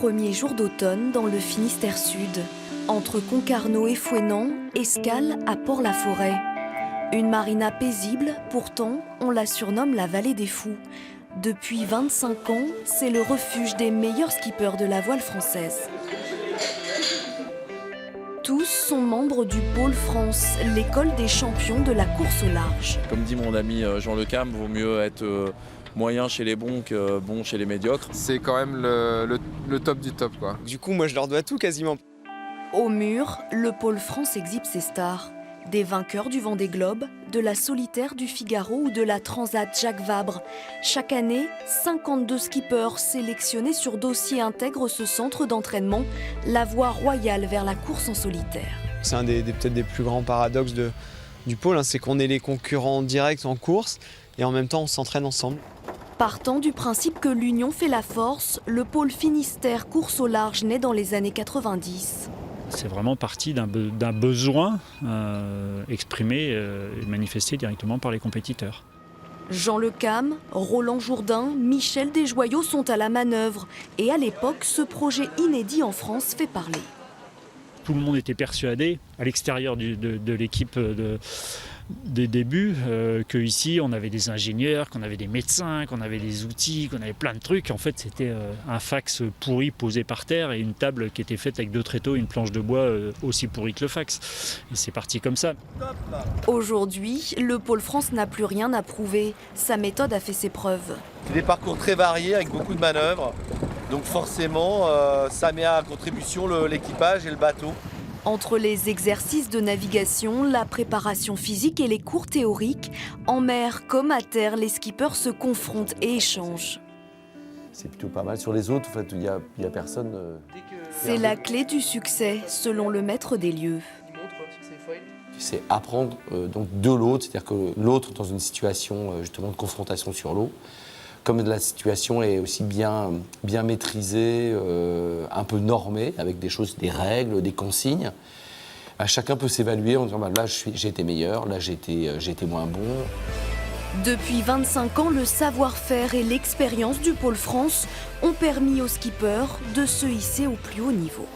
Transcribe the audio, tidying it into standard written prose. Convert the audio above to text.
premiers jours d'automne dans le Finistère Sud. Entre Concarneau et Fouesnant, escale à Port-la-Forêt. Une marina paisible, pourtant, on la surnomme la vallée des fous. Depuis 25 ans, c'est le refuge des meilleurs skippers de la voile française. Tous sont membres du Pôle France, l'école des champions de la course au large. Comme dit mon ami Jean Le Cam, vaut mieux être moyen chez les bons que bon chez les médiocres. C'est quand même le top du top, quoi. Du coup, moi, je leur dois tout quasiment. Au mur, le Pôle France exhibe ses stars. Des vainqueurs du Vendée Globe, de la Solitaire du Figaro ou de la Transat Jacques Vabre. Chaque année, 52 skippers sélectionnés sur dossier intègrent ce centre d'entraînement, la voie royale vers la course en solitaire. C'est un peut-être des plus grands paradoxes du pôle, c'est qu'on est les concurrents directs en course et en même temps on s'entraîne ensemble. Partant du principe que l'union fait la force, le pôle Finistère course au large naît dans les années 90. C'est vraiment parti d'un besoin exprimé et manifesté directement par les compétiteurs. Jean Le Cam, Roland Jourdain, Michel Desjoyaux sont à la manœuvre. Et à l'époque, ce projet inédit en France fait parler. Tout le monde était persuadé, à l'extérieur de l'équipe des débuts, qu'ici on avait des ingénieurs, qu'on avait des médecins, qu'on avait des outils, qu'on avait plein de trucs. En fait, c'était un fax pourri posé par terre et une table qui était faite avec 2 tréteaux et une planche de bois aussi pourrie que le fax. Et c'est parti comme ça. Aujourd'hui, le Pôle France n'a plus rien à prouver. Sa méthode a fait ses preuves. C'est des parcours très variés avec beaucoup de manœuvres. Donc forcément, ça met à contribution l'équipage et le bateau. Entre les exercices de navigation, la préparation physique et les cours théoriques, en mer comme à terre, les skippers se confrontent et échangent. C'est plutôt pas mal. Sur les autres, en fait, il y a personne. C'est la clé du succès, selon le maître des lieux. C'est apprendre donc de l'autre, c'est-à-dire que l'autre dans une situation justement de confrontation sur l'eau, comme la situation est aussi bien maîtrisée, un peu normée, avec des choses, des règles, des consignes, chacun peut s'évaluer en disant là j'ai été meilleur, là j'ai été moins bon. Depuis 25 ans, le savoir-faire et l'expérience du Pôle France ont permis aux skippers de se hisser au plus haut niveau.